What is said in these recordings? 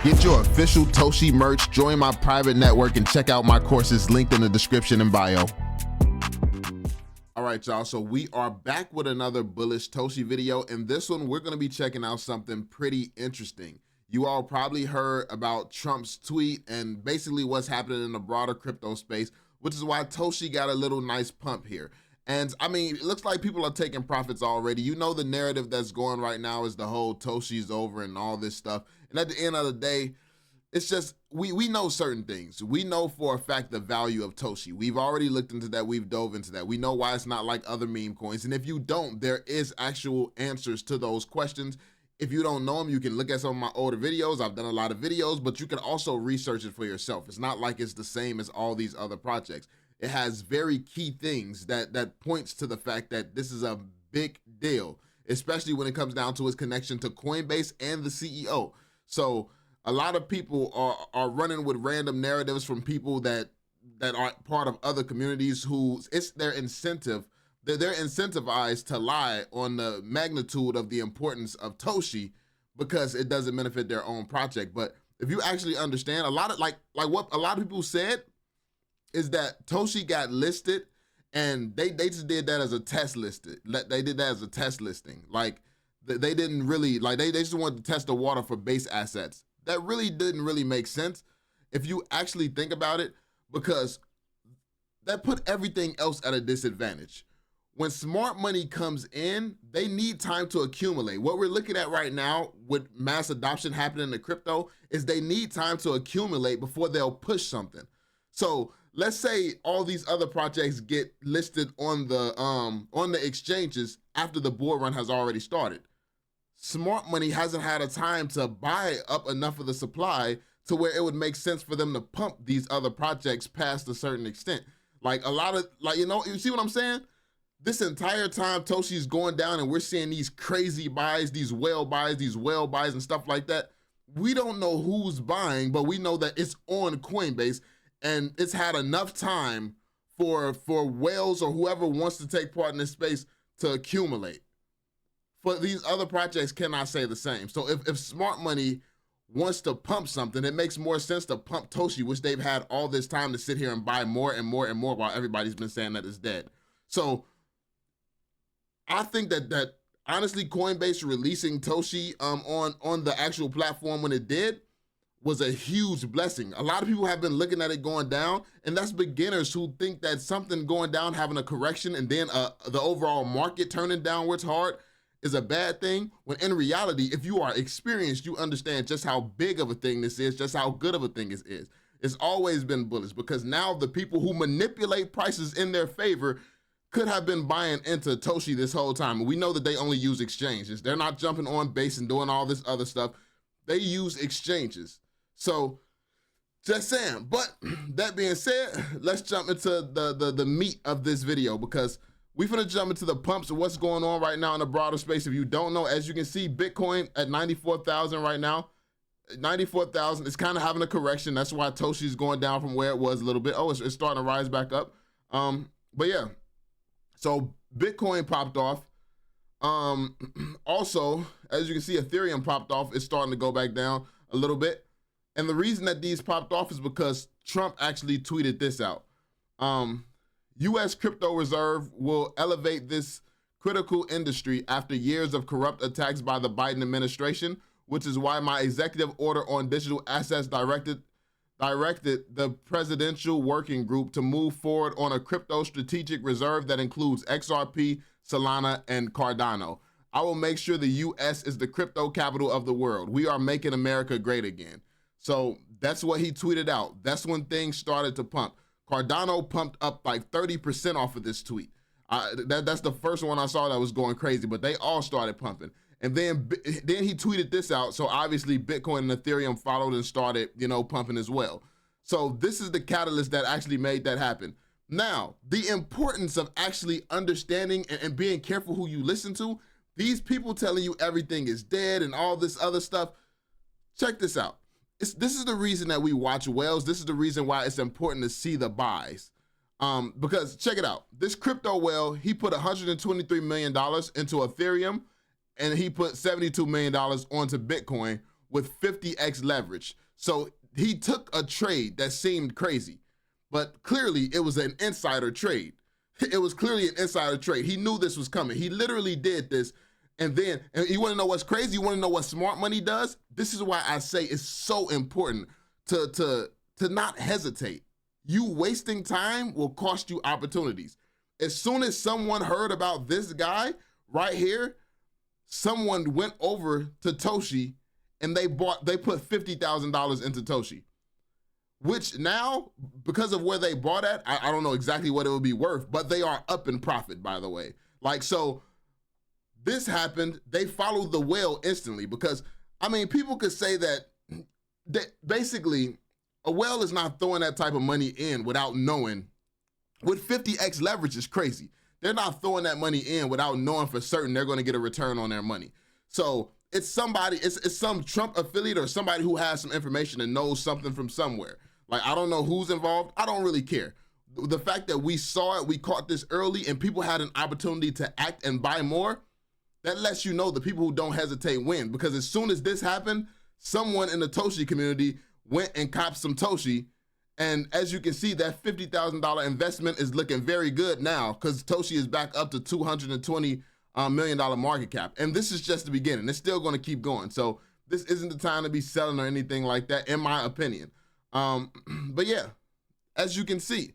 Get your official Toshi merch, join my private network, and check out my courses linked in the description and bio. All right, y'all, so we are back with another bullish Toshi video, and this one we're gonna be checking out something pretty interesting. You all probably heard about Trump's tweet and basically what's happening in the broader crypto space, which is why Toshi got a little nice pump here. And I mean, it looks like people are taking profits already. You know, the narrative that's going right now is the whole Toshi's over and all this stuff. And at the end of the day, it's just, we know certain things. We know for a fact the value of Toshi. We've already looked into that. We've dove into that. We know why it's not like other meme coins. And if you don't, there is actual answers to those questions. If you don't know them, you can look at some of my older videos. I've done a lot of videos, but you can also research it for yourself. It's not like it's the same as all these other projects. It has very key things that points to the fact that this is a big deal, especially when it comes down to its connection to Coinbase and the CEO. So a lot of people are running with random narratives from people that aren't part of other communities who it's their incentive. They're incentivized to lie on the magnitude of the importance of Toshi because it doesn't benefit their own project. But if you actually understand, a lot of like what a lot of people said is that Toshi got listed and they just did that as a test listed. They did that as a test listing. Like they didn't really, like they just wanted to test the water for base assets. That really didn't really make sense if you actually think about it, because that put everything else at a disadvantage. When smart money comes in, they need time to accumulate. What we're looking at right now with mass adoption happening in the crypto is they need time to accumulate before they'll push something. So let's say all these other projects get listed on the exchanges after the bull run has already started. Smart money hasn't had a time to buy up enough of the supply to where it would make sense for them to pump these other projects past a certain extent. Like a lot of, like, you know, you see what I'm saying? This entire time Toshi's going down and we're seeing these crazy buys, these whale buys, and stuff like that. We don't know who's buying, but we know that it's on Coinbase and it's had enough time for whales or whoever wants to take part in this space to accumulate. For these other projects cannot say the same. So if smart money wants to pump something, it makes more sense to pump Toshi, which they've had all this time to sit here and buy more and more and more while everybody's been saying that it's dead. So I think that honestly, Coinbase releasing Toshi on the actual platform when it did was a huge blessing. A lot of people have been looking at it going down, and that's beginners who think that something going down, having a correction, and then the overall market turning downwards hard is a bad thing, when in reality, if you are experienced, you understand just how big of a thing this is, just how good of a thing it is. It's always been bullish because now the people who manipulate prices in their favor could have been buying into Toshi this whole time. And we know that they only use exchanges. They're not jumping on base and doing all this other stuff. They use exchanges. So just saying, but that being said, let's jump into the meat of this video, because we're gonna jump into the pumps of what's going on right now in the broader space. If you don't know, as you can see, Bitcoin at 94,000 right now. 94,000, it's kind of having a correction. That's why Toshi's going down from where it was a little bit. Oh, it's starting to rise back up. But yeah, so Bitcoin popped off. Also, as you can see, Ethereum popped off. It's starting to go back down a little bit. And the reason that these popped off is because Trump actually tweeted this out. U.S. crypto reserve will elevate this critical industry after years of corrupt attacks by the Biden administration, which is why my executive order on digital assets directed the presidential working group to move forward on a crypto strategic reserve that includes XRP, Solana, and Cardano. I will make sure the U.S. is the crypto capital of the world. We are making America great again. So that's what he tweeted out. That's when things started to pump. Cardano pumped up like 30% off of this tweet. That's the first one I saw that was going crazy, but they all started pumping. And then he tweeted this out. So obviously Bitcoin and Ethereum followed and started, pumping as well. So this is the catalyst that actually made that happen. Now, the importance of actually understanding and being careful who you listen to. These people telling you everything is dead and all this other stuff. Check this out. This is the reason that we watch whales. This is the reason why it's important to see the buys. Because check it out. This crypto whale, he put $123 million into Ethereum, and he put $72 million onto Bitcoin, with 50x leverage. So he took a trade that seemed crazy, but clearly it was an insider trade. It was clearly an insider trade. He knew this was coming. He literally did this. And you want to know what's crazy? You want to know what smart money does? This is why I say it's so important to not hesitate. You wasting time will cost you opportunities. As soon as someone heard about this guy right here, someone went over to Toshi and they put $50,000 into Toshi, which now, because of where they bought at, I don't know exactly what it would be worth, but they are up in profit, by the way. Like, so this happened, they followed the whale instantly because, I mean, people could say that basically a whale is not throwing that type of money in without knowing. With 50x leverage is crazy. They're not throwing that money in without knowing for certain they're going to get a return on their money. So it's somebody, it's some Trump affiliate or somebody who has some information and knows something from somewhere. Like, I don't know who's involved. I don't really care. The fact that we saw it, we caught this early, and people had an opportunity to act and buy more, that lets you know the people who don't hesitate win. Because as soon as this happened, someone in the Toshi community went and copped some Toshi. And as you can see, that $50,000 investment is looking very good now because Toshi is back up to $220 million market cap. And this is just the beginning. It's still going to keep going. So this isn't the time to be selling or anything like that, in my opinion. But yeah, as you can see,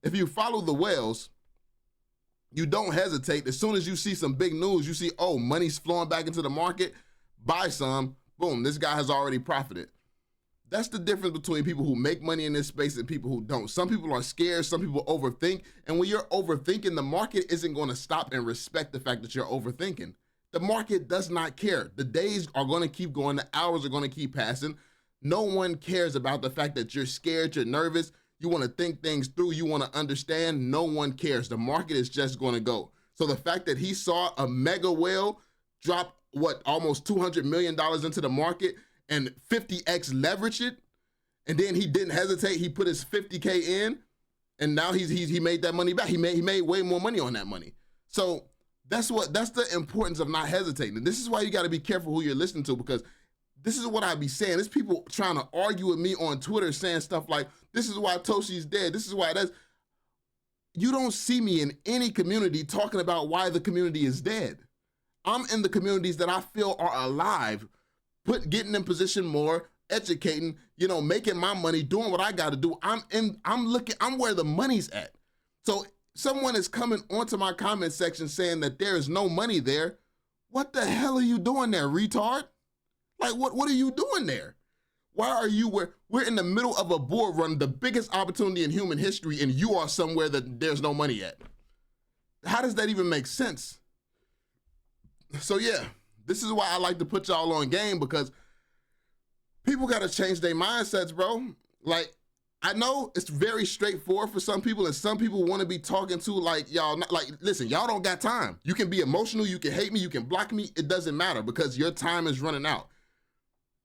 if you follow the whales, you don't hesitate. As soon as you see some big news, you see, oh, money's flowing back into the market, buy some, boom, this guy has already profited. That's the difference between people who make money in this space and people who don't. Some people are scared, some people overthink, and when you're overthinking, the market isn't going to stop and respect the fact that you're overthinking. The market does not care. The days are going to keep going, the hours are going to keep passing. No one cares about the fact that you're scared, you're nervous, you want to think things through, you want to understand. No one cares. The market is just going to go. So the fact that he saw a mega whale drop, almost $200 million into the market and 50x leverage it, and then he didn't hesitate. He put his 50K in, and now he made that money back. He made way more money on that money. So that's the importance of not hesitating. And this is why you got to be careful who you're listening to, because this is what I be saying. There's people trying to argue with me on Twitter saying stuff like, this is why Toshi's dead. This is why that's. You don't see me in any community talking about why the community is dead. I'm in the communities that I feel are alive, getting in position more, educating, making my money, doing what I got to do. I'm where the money's at. So someone is coming onto my comment section saying that there is no money there. What the hell are you doing there, retard? Like, what are you doing there? Why are you where we're in the middle of a bull run, the biggest opportunity in human history, and you are somewhere that there's no money at? How does that even make sense? So yeah, this is why I like to put y'all on game, because people got to change their mindsets, bro. Like, I know it's very straightforward for some people, and some people want to be talking to like y'all. Listen, y'all don't got time. You can be emotional, you can hate me, you can block me. It doesn't matter, because your time is running out.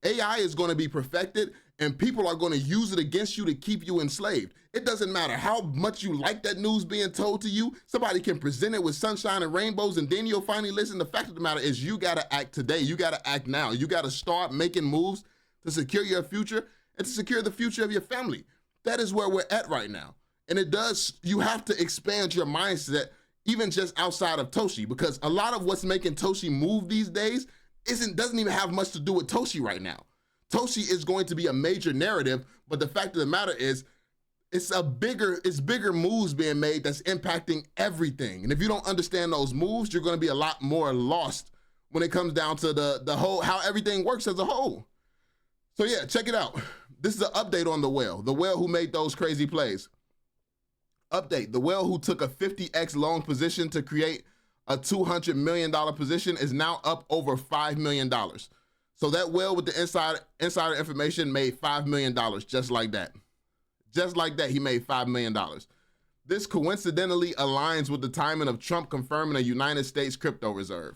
AI is going to be perfected, and people are going to use it against you to keep you enslaved. It doesn't matter how much you like that news being told to you. Somebody can present it with sunshine and rainbows, and then you'll finally listen. The fact of the matter is, you got to act today. You got to act now. You got to start making moves to secure your future and to secure the future of your family. That is where we're at right now. And you have to expand your mindset, even just outside of Toshi, because a lot of what's making Toshi move these days doesn't even have much to do with Toshi right now. Toshi is going to be a major narrative, but the fact of the matter is, it's bigger moves being made that's impacting everything. And if you don't understand those moves, you're going to be a lot more lost when it comes down to the whole, how everything works as a whole. So yeah, check it out. This is an update on the whale who made those crazy plays. Update, the whale who took a 50x long position to create a $200 million position is now up over $5 million. So that whale with the insider information made $5 million just like that. Just like that, he made $5 million. This coincidentally aligns with the timing of Trump confirming a United States crypto reserve.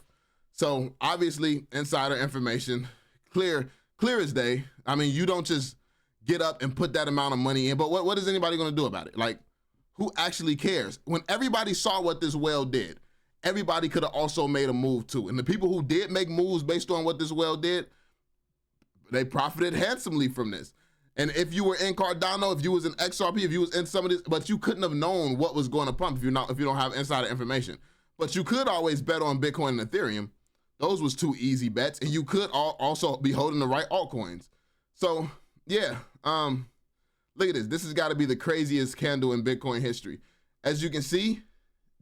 So obviously, insider information, clear as day. I mean, you don't just get up and put that amount of money in, but what is anybody gonna do about it? Like, who actually cares? When everybody saw what this whale did, everybody could have also made a move too. And the people who did make moves based on what this whale did, they profited handsomely from this. And if you were in Cardano, if you was in XRP, if you was in some of this, but you couldn't have known what was going to pump if you don't have insider information. But you could always bet on Bitcoin and Ethereum. Those was two easy bets, and you could also be holding the right altcoins. So yeah, look at this. This has got to be the craziest candle in Bitcoin history. As you can see,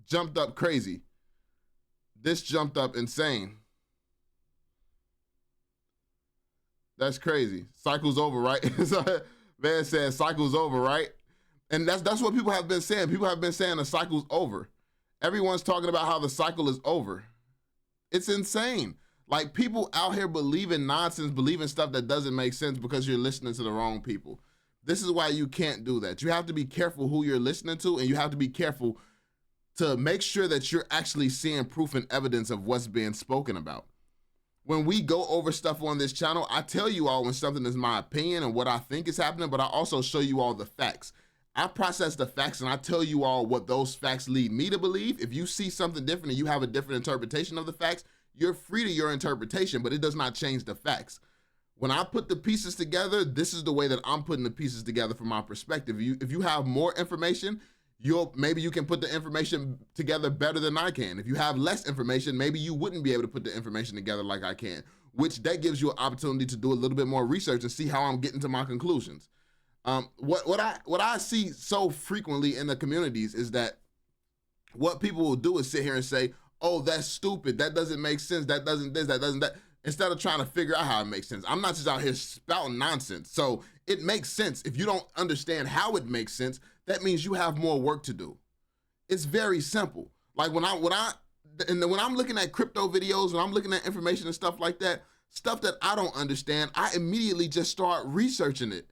jumped up crazy. This jumped up insane. That's crazy. Cycle's over, right? Man said cycle's over, right? And that's what people have been saying. People have been saying the cycle's over. Everyone's talking about how the cycle is over. It's insane. Like, people out here believing nonsense, believing stuff that doesn't make sense because you're listening to the wrong people. This is why you can't do that. You have to be careful who you're listening to, and you have to be careful to make sure that you're actually seeing proof and evidence of what's being spoken about. When we go over stuff on this channel, I tell you all when something is my opinion and what I think is happening, but I also show you all the facts. I process the facts and I tell you all what those facts lead me to believe. If you see something different and you have a different interpretation of the facts, you're free to your interpretation, but it does not change the facts. When I put the pieces together, this is the way that I'm putting the pieces together from my perspective. If you have more information, maybe you can put the information together better than I can. If you have less information, maybe you wouldn't be able to put the information together like I can, which that gives you an opportunity to do a little bit more research and see how I'm getting to my conclusions. What I see so frequently in the communities is that what people will do is sit here and say, oh, that's stupid, that doesn't make sense, that doesn't this, that doesn't that, instead of trying to figure out how it makes sense. I'm not just out here spouting nonsense. So it makes sense. If you don't understand how it makes sense, that means you have more work to do. It's very simple. Like when I'm looking at crypto videos, when I'm looking at information and stuff like that, stuff that I don't understand, I immediately just start researching it.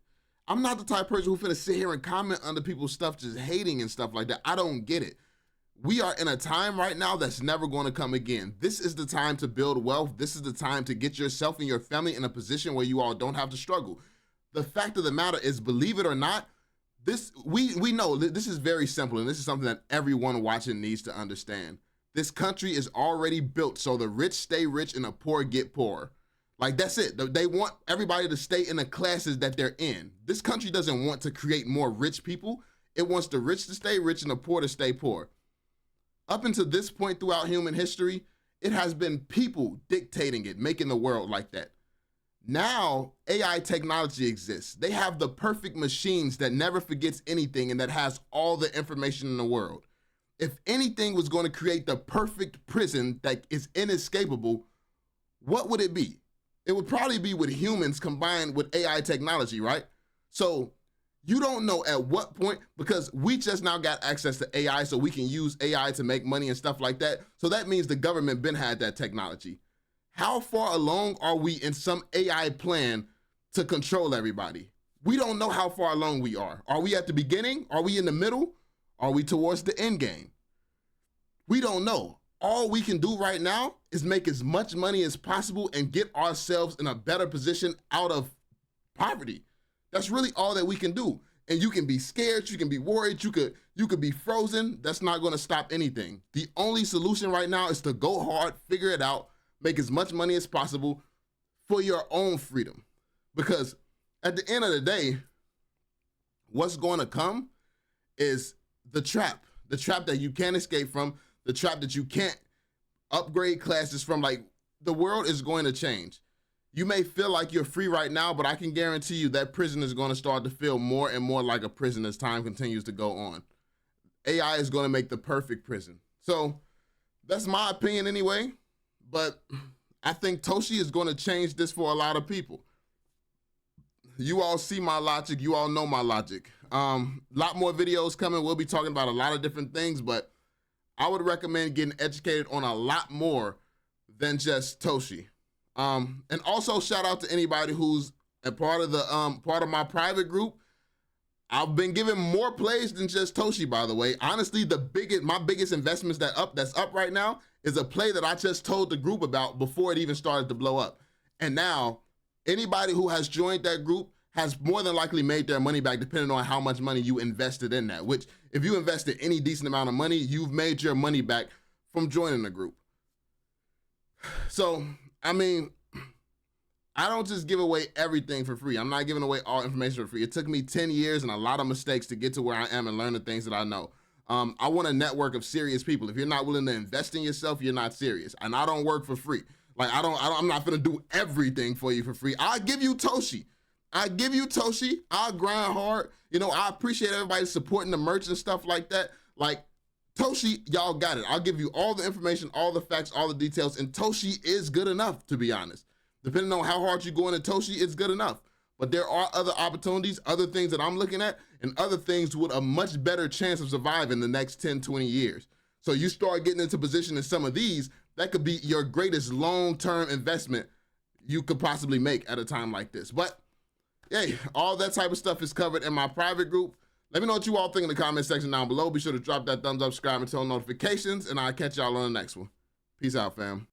I'm not the type of person who's finna sit here and comment under people's stuff just hating and stuff like that. I don't get it. We are in a time right now that's never going to come again. This is the time to build wealth. This is the time to get yourself and your family in a position where you all don't have to struggle. The fact of the matter is, believe it or not, we know this is very simple, and this is something that everyone watching needs to understand. This country is already built so the rich stay rich and the poor get poor. Like, that's it. They want everybody to stay in the classes that they're in. This country doesn't want to create more rich people. It wants the rich to stay rich and the poor to stay poor. Up until this point throughout human history, it has been people dictating it, making the world like that. Now, AI technology exists. They have the perfect machines that never forgets anything and that has all the information in the world. If anything was going to create the perfect prison that is inescapable, what would it be? It would probably be with humans combined with AI technology, right? So you don't know at what point, because we just now got access to AI, so we can use AI to make money and stuff like that. So that means the government been had that technology. How far along are we in some AI plan to control everybody? We don't know how far along we are. Are we at the beginning? Are we in the middle? Are we towards the end game? We don't know. All we can do right now is make as much money as possible and get ourselves in a better position out of poverty. That's really all that we can do. And you can be scared, you can be worried, you could be frozen. That's not gonna stop anything. The only solution right now is to go hard, figure it out, make as much money as possible for your own freedom. Because at the end of the day, what's gonna come is the trap that you can't escape from, the trap that you can't upgrade classes from. Like, the world is going to change. You may feel like you're free right now, but I can guarantee you that prison is going to start to feel more and more like a prison as time continues to go on. AI is going to make the perfect prison. So that's my opinion anyway, but I think Toshi is going to change this for a lot of people. You all see my logic. You all know my logic. Lot more videos coming. We'll be talking about a lot of different things, but I would recommend getting educated on a lot more than just Toshi. And also shout out to anybody who's a part of my private group. I've been giving more plays than just Toshi, by the way. Honestly, my biggest investments that's up right now is a play that I just told the group about before it even started to blow up. And now anybody who has joined that group has more than likely made their money back, depending on how much money you invested in that, which if you invested any decent amount of money, you've made your money back from joining the group. So, I mean, I don't just give away everything for free. I'm not giving away all information for free. It took me 10 years and a lot of mistakes to get to where I am and learn the things that I know. I want a network of serious people. If you're not willing to invest in yourself, you're not serious. And I don't work for free. Like I'm not gonna do everything for you for free. I'll give you Toshi. I'll grind hard. You know, I appreciate everybody supporting the merch and stuff like that. Like, Toshi, y'all got it. I'll give you all the information, all the facts, all the details, and Toshi is good enough, to be honest. Depending on how hard you go into Toshi, it's good enough. But there are other opportunities, other things that I'm looking at, and other things with a much better chance of surviving the next 10, 20 years. So you start getting into position in some of these, that could be your greatest long-term investment you could possibly make at a time like this. But hey, all that type of stuff is covered in my private group. Let me know what you all think in the comment section down below. Be sure to drop that thumbs up, subscribe, and turn on notifications, and I'll catch y'all on the next one. Peace out, fam.